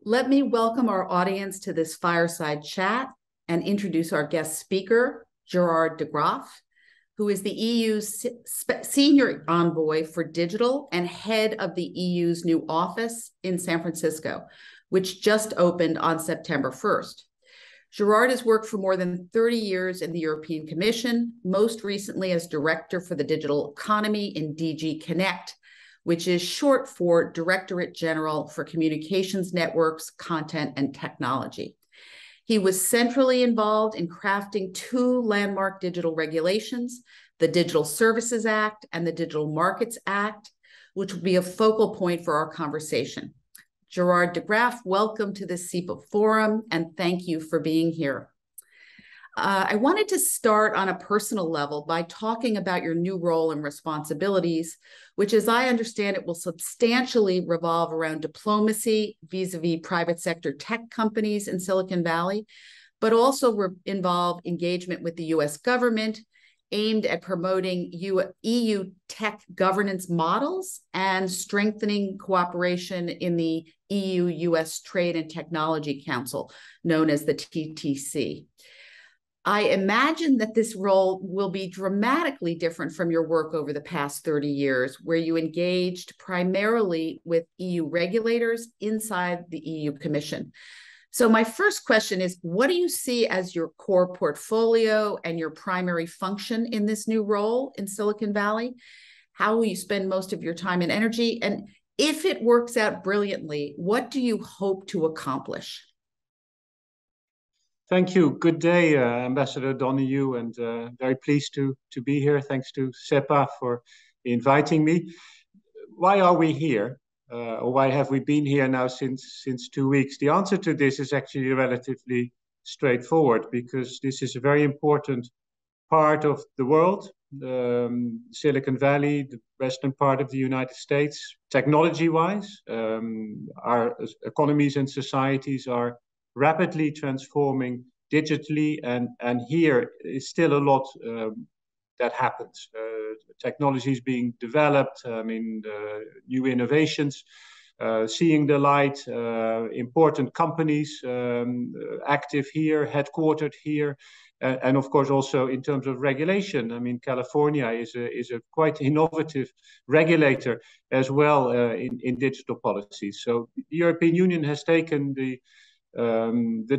Let me welcome our audience to this fireside chat and introduce our guest speaker, Gerard de Graaf, who is the EU's senior envoy for digital and head of the EU's new office in San Francisco, which just opened on September 1st. Gerard has worked for more than 30 years in the European Commission, most recently as director for the digital economy in DG Connect, which is short for Directorate General for Communications Networks, Content, and Technology. He was centrally involved in crafting two landmark digital regulations, the Digital Services Act and the Digital Markets Act, which will be a focal point for our conversation. Gerard de Graaf, welcome to the SIPA Forum, and thank you for being here. I wanted to start on a personal level by talking about your new role and responsibilities, which, as I understand it, will substantially revolve around diplomacy vis-a-vis private sector tech companies in Silicon Valley, but also involve engagement with the US government aimed at promoting EU tech governance models and strengthening cooperation in the EU-US Trade and Technology Council, known as the TTC. I imagine that this role will be dramatically different from your work over the past 30 years, where you engaged primarily with EU regulators inside the EU Commission. So my first question is, what do you see as your core portfolio and your primary function in this new role in Silicon Valley? How will you spend most of your time and energy? And if it works out brilliantly, what do you hope to accomplish? Thank you. Good day, Ambassador Donahoe, and very pleased to be here. Thanks to SEPA for inviting me. Why are we here? Or why have we been here now since 2 weeks? The answer to this is actually relatively straightforward, because this is a very important part of the world, Silicon Valley, the western part of the United States, technology-wise. Our economies and societies are rapidly transforming digitally, and here is still a lot that happens. Technology is being developed, new innovations, seeing the light, important companies active here, headquartered here, and of course also in terms of regulation. I mean, California is a quite innovative regulator as well in digital policies. So the European Union has taken the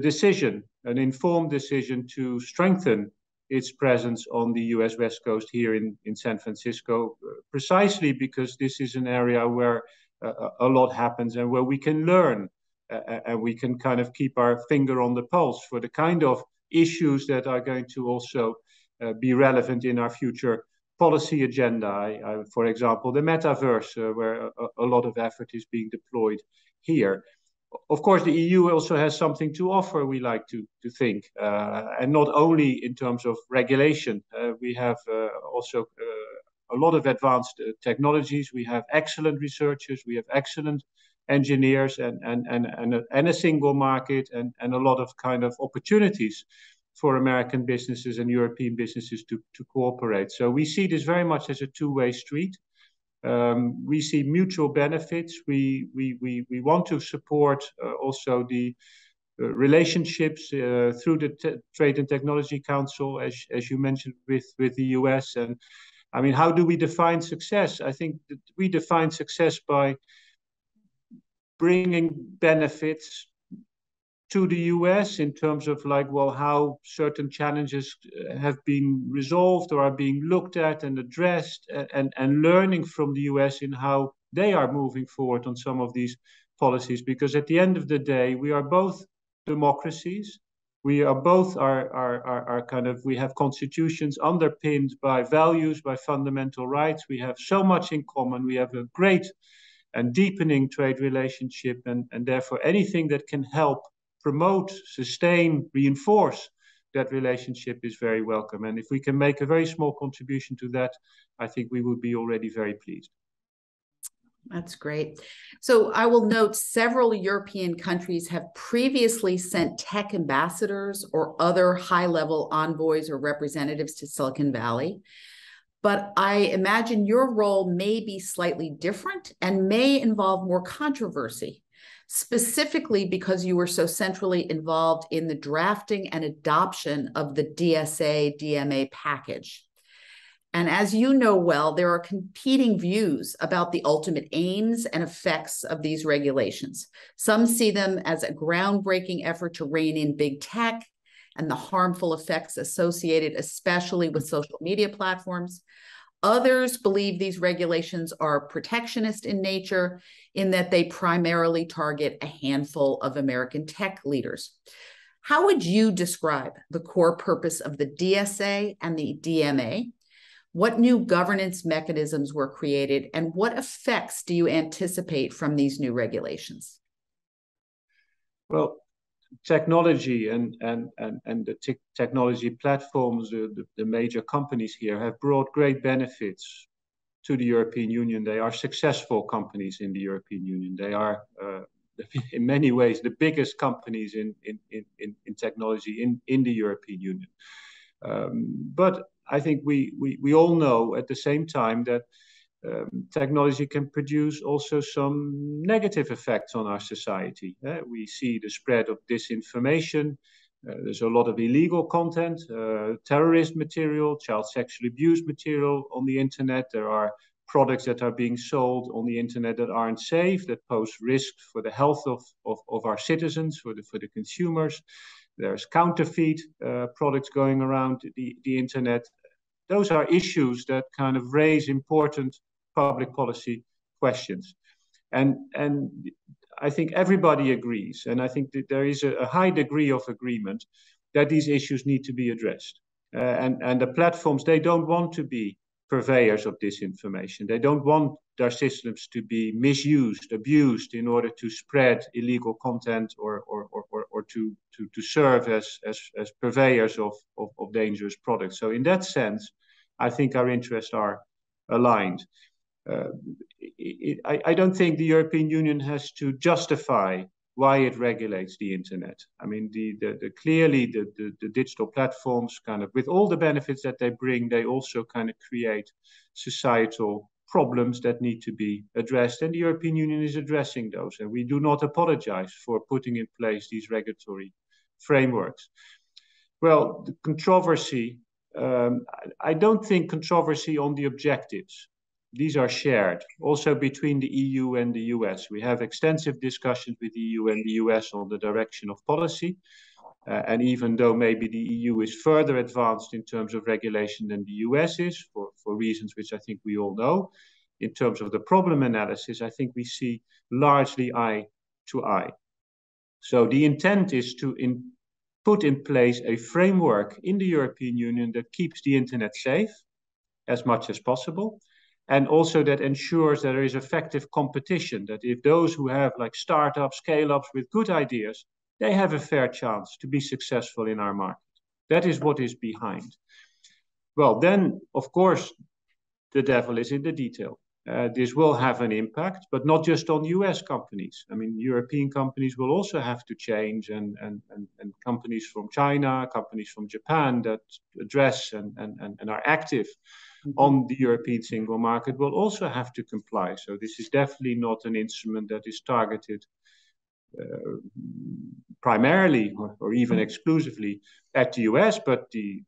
decision, an informed decision, to strengthen its presence on the US West Coast here in San Francisco, precisely because this is an area where a lot happens and where we can learn and we can kind of keep our finger on the pulse for the kind of issues that are going to also be relevant in our future policy agenda. For example, the metaverse, where a lot of effort is being deployed here. Of course, the EU also has something to offer, we like to think, and not only in terms of regulation. We have also a lot of advanced technologies. We have excellent researchers, we have excellent engineers, and a single market, and a lot of kind of opportunities for American businesses and European businesses to cooperate. So we see this very much as a two-way street. We see mutual benefits. We want to support also the relationships through the Trade and Technology Council, as you mentioned, with the US. And I mean, how do we define success? I think that we define success by bringing benefits to the US in terms of how certain challenges have been resolved or are being looked at and addressed, and learning from the US in how they are moving forward on some of these policies. Because at the end of the day, we are both democracies. We are both we have constitutions underpinned by values, by fundamental rights. We have so much in common. We have a great and deepening trade relationship, and therefore anything that can help promote, sustain, reinforce that relationship is very welcome. And if we can make a very small contribution to that, I think we would be already very pleased. That's great. So I will note several European countries have previously sent tech ambassadors or other high-level envoys or representatives to Silicon Valley. But I imagine your role may be slightly different and may involve more controversy. specifically because you were so centrally involved in the drafting and adoption of the DSA DMA package. And as you know well, there are competing views about the ultimate aims and effects of these regulations. Some see them as a groundbreaking effort to rein in big tech and the harmful effects associated, especially with social media platforms. Others believe these regulations are protectionist in nature, in that they primarily target a handful of American tech leaders. How would you describe the core purpose of the DSA and the DMA? What new governance mechanisms were created, and what effects do you anticipate from these new regulations? Well, technology and the technology platforms, the major companies here have brought great benefits to the European Union. They are successful companies in the European Union. They are, in many ways, the biggest companies in technology in the European Union. But I think we all know at the same time that technology can produce also some negative effects on our society. We see the spread of disinformation. There's a lot of illegal content, terrorist material, child sexual abuse material on the internet. There are products that are being sold on the internet that aren't safe, that pose risk for the health of our citizens, for the consumers. There's counterfeit products going around the internet. Those are issues that kind of raise important public policy questions. And I think everybody agrees, and I think that there is a high degree of agreement that these issues need to be addressed. And the platforms, they don't want to be purveyors of disinformation. They don't want their systems to be misused, abused in order to spread illegal content or to serve as purveyors of dangerous products. So in that sense, I think our interests are aligned. I don't think the European Union has to justify why it regulates the internet. I mean, clearly the digital platforms, kind of with all the benefits that they bring, they also kind of create societal problems that need to be addressed, and the European Union is addressing those, and we do not apologize for putting in place these regulatory frameworks. Well, the controversy, I don't think controversy on the objectives. These are shared also between the EU and the US. We have extensive discussions with the EU and the US on the direction of policy. And even though maybe the EU is further advanced in terms of regulation than the US is, for reasons which I think we all know, in terms of the problem analysis, I think we see largely eye to eye. So the intent is to put in place a framework in the European Union that keeps the internet safe as much as possible, and also that ensures that there is effective competition, that if those who have like startups, scale-ups with good ideas, they have a fair chance to be successful in our market. That is what is behind. Well, then, of course, the devil is in the detail. This will have an impact, but not just on US companies. I mean, European companies will also have to change, and companies from China, companies from Japan that address and are active on the European single market will also have to comply. So this is definitely not an instrument that is targeted primarily or even exclusively at the US, but the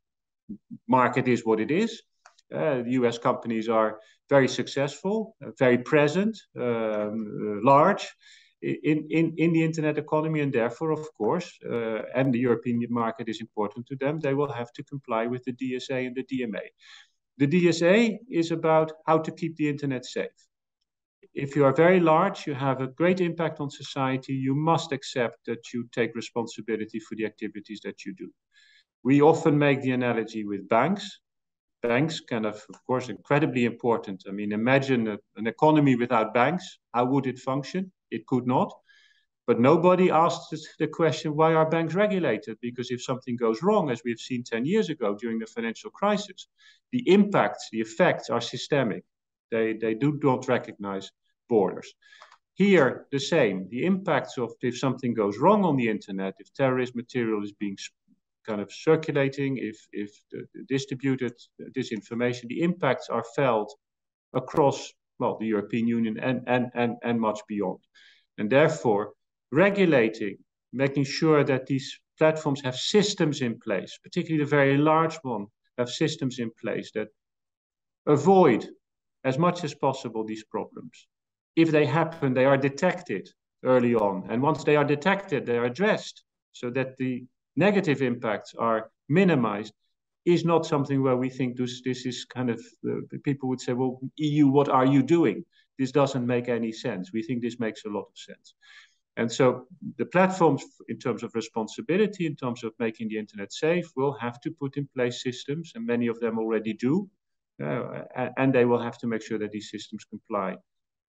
market is what it is. The US companies are very successful, very present, large in the internet economy, and therefore, of course, and the European market is important to them, they will have to comply with the DSA and the DMA. The DSA is about how to keep the internet safe. If you are very large, you have a great impact on society, you must accept that you take responsibility for the activities that you do. We often make the analogy with banks. Banks kind of course, incredibly important. I mean, imagine an economy without banks. How would it function? It could not. But nobody asks the question, why are banks regulated? Because if something goes wrong, as we've seen 10 years ago during the financial crisis, the impacts, the effects are systemic. They do not recognize borders. Here, the same. The impacts of if something goes wrong on the internet, if terrorist material is being kind of circulating, if the distributed disinformation, the impacts are felt across, well, the European Union and much beyond. And therefore, regulating, making sure that these platforms have systems in place, particularly the very large ones have systems in place that avoid as much as possible these problems. If they happen, they are detected early on. And once they are detected, they are addressed so that the negative impacts are minimized, is not something where we think this is kind of, people would say, well, EU, what are you doing? This doesn't make any sense. We think this makes a lot of sense. And so the platforms, in terms of responsibility, in terms of making the internet safe, will have to put in place systems, and many of them already do. And they will have to make sure that these systems comply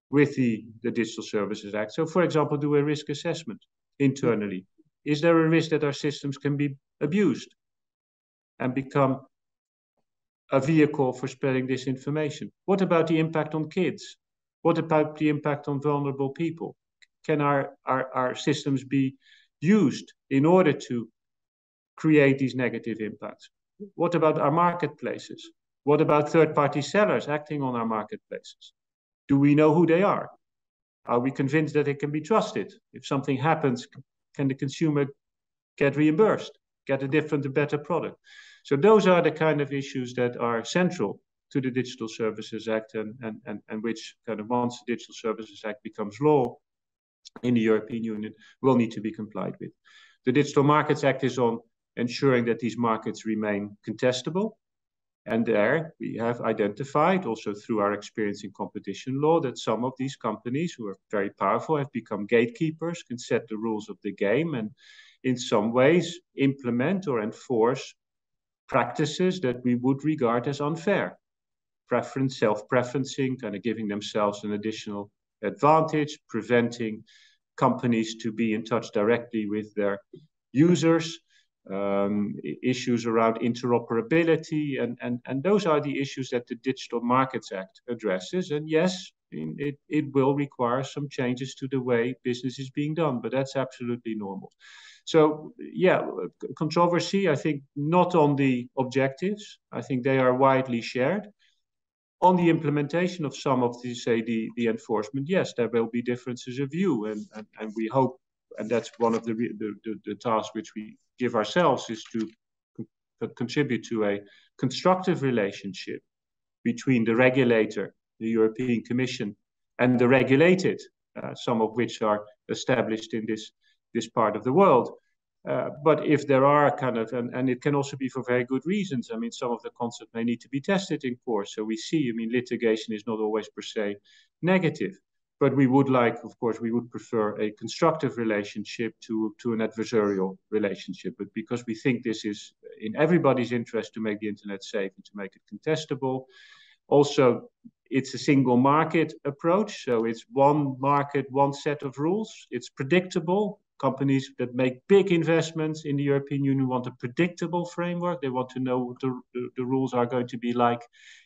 with the Digital Services Act. So, for example, do a risk assessment internally. Is there a risk that our systems can be abused and become a vehicle for spreading disinformation? What about the impact on kids? What about the impact on vulnerable people? Can our systems be used in order to create these negative impacts? What about our marketplaces? What about third-party sellers acting on our marketplaces? Do we know who they are? Are we convinced that they can be trusted? If something happens, can the consumer get reimbursed, get a different, a better product? So those are the kind of issues that are central to the Digital Services Act, and which kind of, once the Digital Services Act becomes law in the European Union, will need to be complied with. The Digital Markets Act is on ensuring that these markets remain contestable. And there we have identified, also through our experience in competition law, that some of these companies who are very powerful have become gatekeepers, can set the rules of the game, and in some ways implement or enforce practices that we would regard as unfair. Preference, self-preferencing, kind of giving themselves an additional advantage, preventing companies to be in touch directly with their users, issues around interoperability, and those are the issues that the Digital Markets Act addresses. And yes, it will require some changes to the way business is being done, but that's absolutely normal. So yeah, controversy, I think, not on the objectives. I think they are widely shared. On the implementation of some of the, say, the enforcement, yes, there will be differences of view, and we hope, and that's one of the tasks which we give ourselves, is to contribute to a constructive relationship between the regulator, the European Commission, and the regulated, some of which are established in this part of the world. But if there are kind of, and it can also be for very good reasons. I mean, some of the concepts may need to be tested in court. So we see, I mean, litigation is not always per se negative. But we would like, of course, we would prefer a constructive relationship to an adversarial relationship. But because we think this is in everybody's interest to make the internet safe and to make it contestable. Also, it's a single market approach. So it's one market, one set of rules. It's predictable. Companies that make big investments in the European Union want a predictable framework. They want to know what the rules are going to be like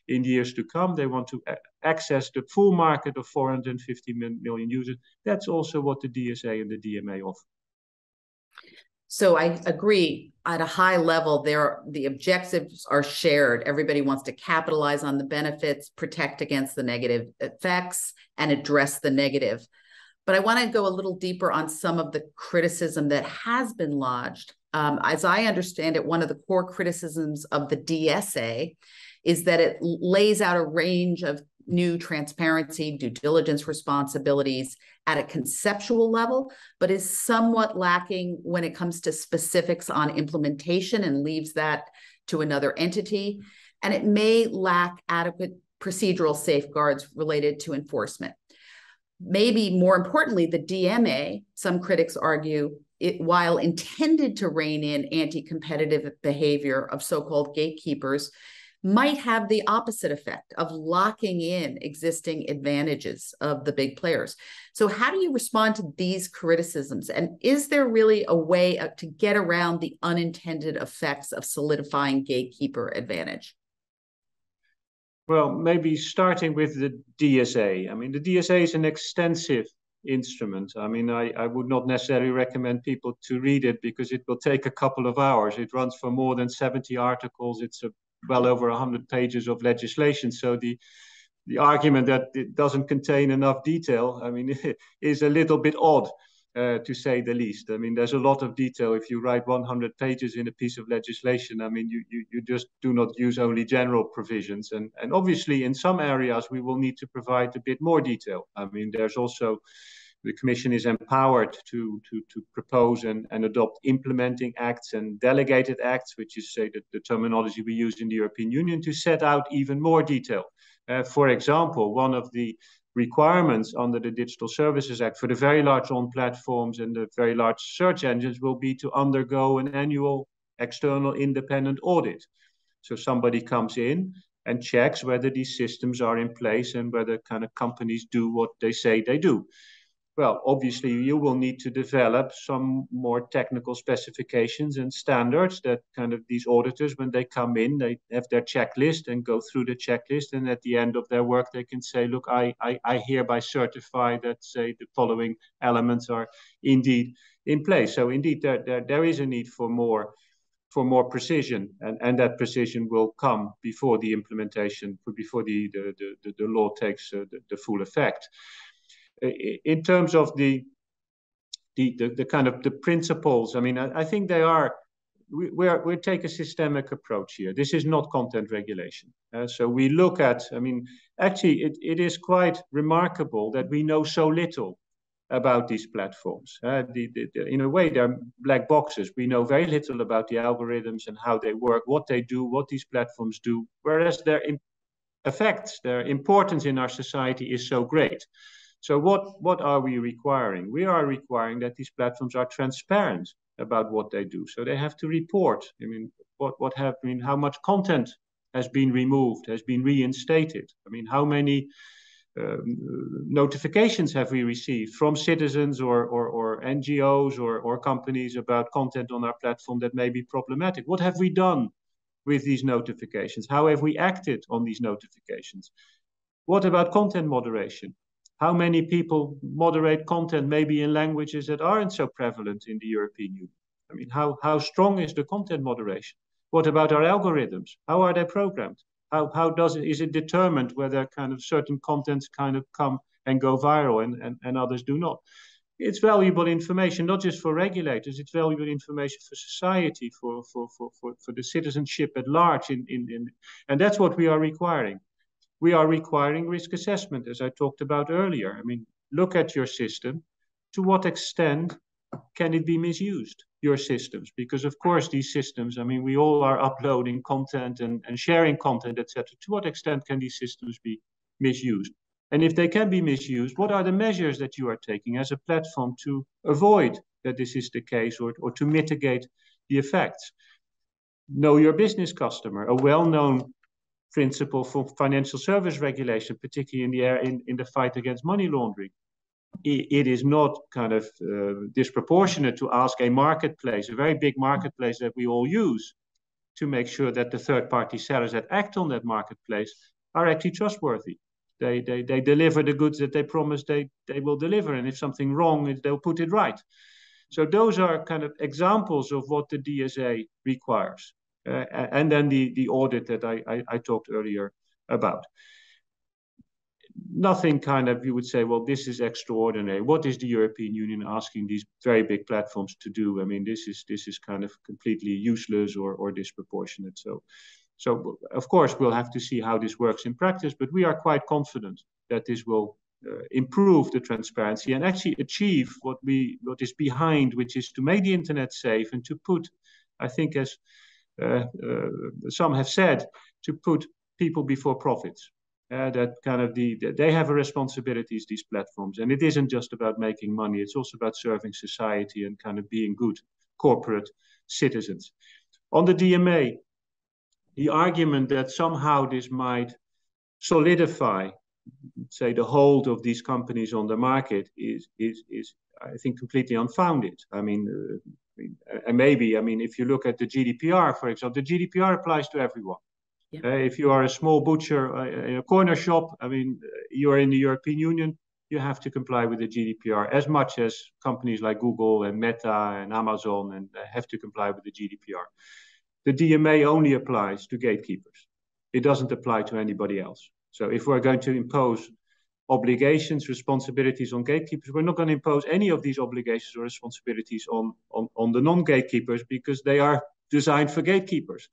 in years to come. They want to access the full market of 450 million users. That's also what the DSA and the DMA offer. So I agree, at a high level, the objectives are shared. Everybody wants to capitalize on the benefits, protect against the negative effects, and address the negative. But I want to go a little deeper on some of the criticism that has been lodged. As I understand it, one of the core criticisms of the DSA is that it lays out a range of new transparency, due diligence responsibilities at a conceptual level, but is somewhat lacking when it comes to specifics on implementation and leaves that to another entity. And it may lack adequate procedural safeguards related to enforcement. Maybe more importantly, the DMA, some critics argue, while intended to rein in anti-competitive behavior of so-called gatekeepers, might have the opposite effect of locking in existing advantages of the big players. So how do you respond to these criticisms? And is there really a way to get around the unintended effects of solidifying gatekeeper advantage? Well, maybe starting with the DSA. I mean, the DSA is an extensive instrument. I mean, I would not necessarily recommend people to read it because it will take a couple of hours. It runs for more than 70 articles. It's well over 100 pages of legislation. So the argument that it doesn't contain enough detail, I mean, is a little bit odd. to say the least. I mean, there's a lot of detail. If you write 100 pages in a piece of legislation, I mean, you just do not use only general provisions. And obviously, in some areas, we will need to provide a bit more detail. I mean, there's also, the Commission is empowered to propose and adopt implementing acts and delegated acts, which is, say, the terminology we use in the European Union, to set out even more detail. For example, one of the requirements under the Digital Services Act for the very large on-platforms and the very large search engines will be to undergo an annual external independent audit. So somebody comes in and checks whether these systems are in place and whether kind of companies do what they say they do. Well, obviously, you will need to develop some more technical specifications and standards that kind of these auditors, when they come in, they have their checklist and go through the checklist. And at the end of their work, they can say, look, I hereby certify that, say, the following elements are indeed in place. So indeed, there is a need for more precision, and that precision will come before the implementation, before the law takes the full effect. In terms of the kind of the principles, I mean, I think they are. We take a systemic approach here. This is not content regulation. So we look at. I mean, actually, it is quite remarkable that we know so little about these platforms. In a way, they're black boxes. We know very little about the algorithms and how they work, what they do, what these platforms do. Whereas their effects, their importance in our society is so great. So what are we requiring? We are requiring that these platforms are transparent about what they do. So they have to report. I mean, how much content has been removed, has been reinstated. I mean, how many notifications have we received from citizens or NGOs or companies about content on our platform that may be problematic? What have we done with these notifications? How have we acted on these notifications? What about content moderation? How many people moderate content maybe in languages that aren't so prevalent in the European Union? I mean, how strong is the content moderation? What about our algorithms? How are they programmed? Is it determined whether kind of certain contents kind of come and go viral and others do not? It's valuable information, not just for regulators, it's valuable information for society, for the citizenship at large. And that's what we are requiring. We are requiring risk assessment, as I talked about earlier. I mean, look at your system. To what extent can it be misused, your systems? Because, of course, these systems, I mean, we all are uploading content and sharing content, etc. To what extent can these systems be misused? And if they can be misused, what are the measures that you are taking as a platform to avoid that this is the case or to mitigate the effects? Know your business customer, a well-known principle for financial service regulation, particularly in the fight against money laundering. It is not kind of disproportionate to ask a marketplace, a very big marketplace that we all use, to make sure that the third-party sellers that act on that marketplace are actually trustworthy. They deliver the goods that they promise they will deliver, and if something wrong, they'll put it right. So those are kind of examples of what the DSA requires. And then the audit that I talked earlier about. Nothing kind of, you would say, well, this is extraordinary. What is the European Union asking these very big platforms to do? I mean, this is kind of completely useless or disproportionate. So of course, we'll have to see how this works in practice, but we are quite confident that this will improve the transparency and actually achieve what is behind, which is to make the internet safe and to put, I think, as some have said, to put people before profits. That kind of they have a responsibilities, these platforms, and it isn't just about making money. It's also about serving society and kind of being good corporate citizens. On the DMA, the argument that somehow this might solidify, say, the hold of these companies on the market is I think, completely unfounded. I mean, and maybe, I mean, if you look at the GDPR, for example, the GDPR applies to everyone. Yeah. If you are a small butcher in a corner shop, I mean, you are in the European Union, you have to comply with the GDPR as much as companies like Google and Meta and Amazon and have to comply with the GDPR. The DMA only applies to gatekeepers. It doesn't apply to anybody else. So if we're going to impose obligations, responsibilities on gatekeepers. We're not going to impose any of these obligations or responsibilities on the non-gatekeepers because they are designed for gatekeepers.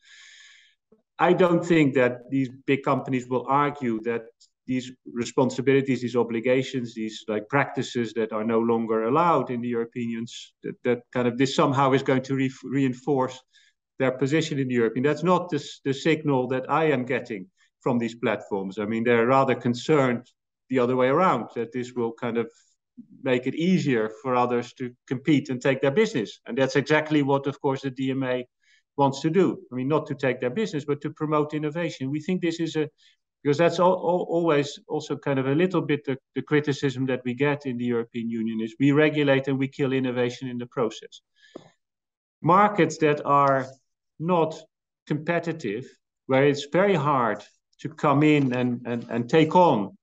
I don't think that these big companies will argue that these responsibilities, these obligations, these like practices that are no longer allowed in the European Union, that kind of this somehow is going to reinforce their position in the European. That's not the signal that I am getting from these platforms. I mean, they're rather concerned the other way around, that this will kind of make it easier for others to compete and take their business. And that's exactly what, of course, the DMA wants to do. I mean, not to take their business, but to promote innovation. We think this is because that's always also kind of a little bit the criticism that we get in the European Union is we regulate and we kill innovation in the process. Markets that are not competitive, where it's very hard to come in and take on,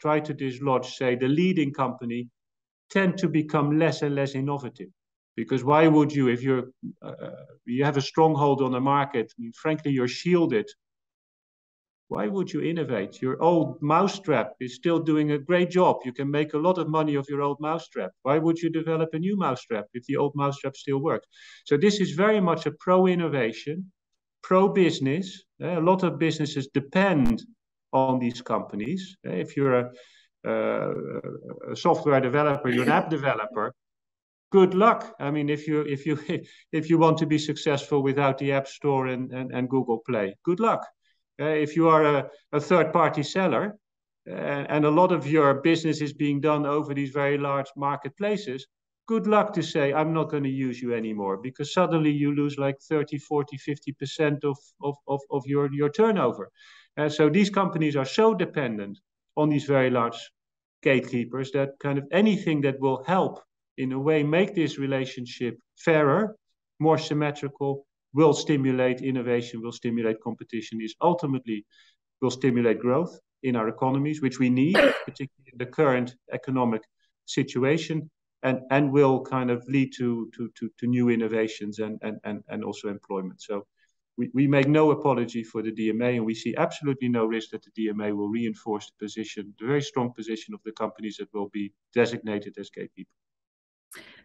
try to dislodge, say, the leading company, tend to become less and less innovative. Because why would you, if you have a stronghold on the market, I mean, frankly, you're shielded. Why would you innovate? Your old mousetrap is still doing a great job. You can make a lot of money of your old mousetrap. Why would you develop a new mousetrap if the old mousetrap still works? So this is very much a pro-innovation, pro-business. A lot of businesses depend on these companies. If you're a software developer, you're an app developer, good luck. I mean, if you want to be successful without the App Store and Google Play, good luck. If you are a third-party seller and a lot of your business is being done over these very large marketplaces, good luck to say, I'm not going to use you anymore, because suddenly you lose like 30, 40, 50% of your turnover. So these companies are so dependent on these very large gatekeepers that kind of anything that will help in a way make this relationship fairer, more symmetrical, will stimulate innovation, will stimulate competition, is ultimately will stimulate growth in our economies, which we need, particularly in the current economic situation, and will kind of lead to new innovations and also employment. So we make no apology for the DMA, and we see absolutely no risk that the DMA will reinforce the position, the very strong position of the companies that will be designated as gatekeepers.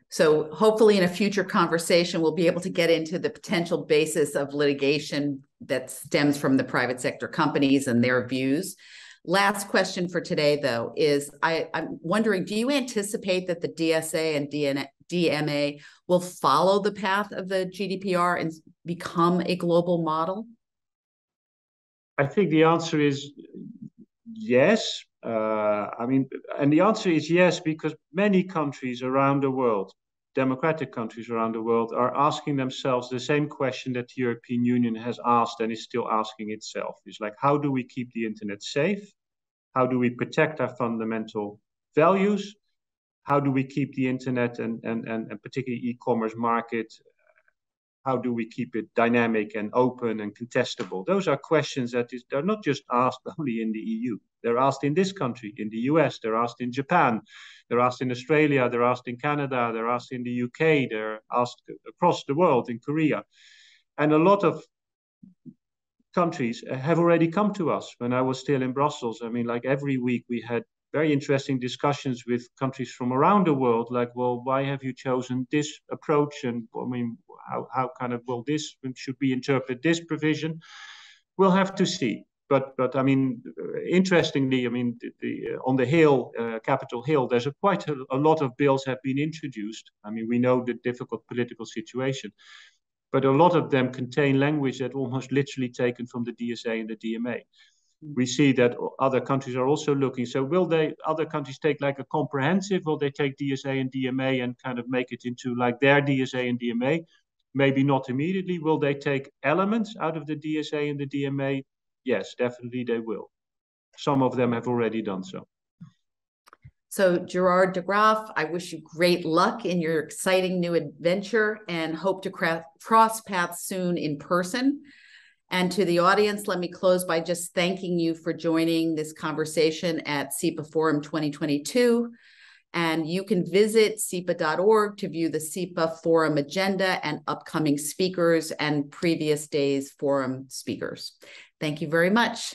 So hopefully in a future conversation, we'll be able to get into the potential basis of litigation that stems from the private sector companies and their views. Last question for today, though, is I'm wondering, do you anticipate that the DSA and DMA will follow the path of the GDPR and become a global model? I think the answer is yes. I mean, and the answer is yes, because many countries around the world, democratic countries around the world, are asking themselves the same question that the European Union has asked and is still asking itself. It's like, how do we keep the internet safe? How do we protect our fundamental values? How do we keep the internet and particularly e-commerce market? How do we keep it dynamic and open and contestable? Those are questions that they're not just asked only in the EU. They're asked in this country, in the US, they're asked in Japan, they're asked in Australia, they're asked in Canada, they're asked in the UK, they're asked across the world, in Korea. And a lot of countries have already come to us. When I was still in Brussels, I mean, like every week we had very interesting discussions with countries from around the world, like, well, why have you chosen this approach? And I mean, how kind of will this, should we interpret this provision? We'll have to see. But I mean, interestingly, I mean, on the Hill, Capitol Hill, there's quite a lot of bills have been introduced. I mean, we know the difficult political situation, but a lot of them contain language that almost literally taken from the DSA and the DMA. We see that other countries are also looking. So will other countries take like a comprehensive, will they take DSA and DMA and kind of make it into like their DSA and DMA? Maybe not immediately. Will they take elements out of the DSA and the DMA? Yes, definitely they will. Some of them have already done so. So Gerard de Graaf, I wish you great luck in your exciting new adventure and hope to cross paths soon in person. And to the audience, let me close by just thanking you for joining this conversation at SEPA Forum 2022. And you can visit SEPA.org to view the SEPA Forum agenda and upcoming speakers and previous days forum speakers. Thank you very much.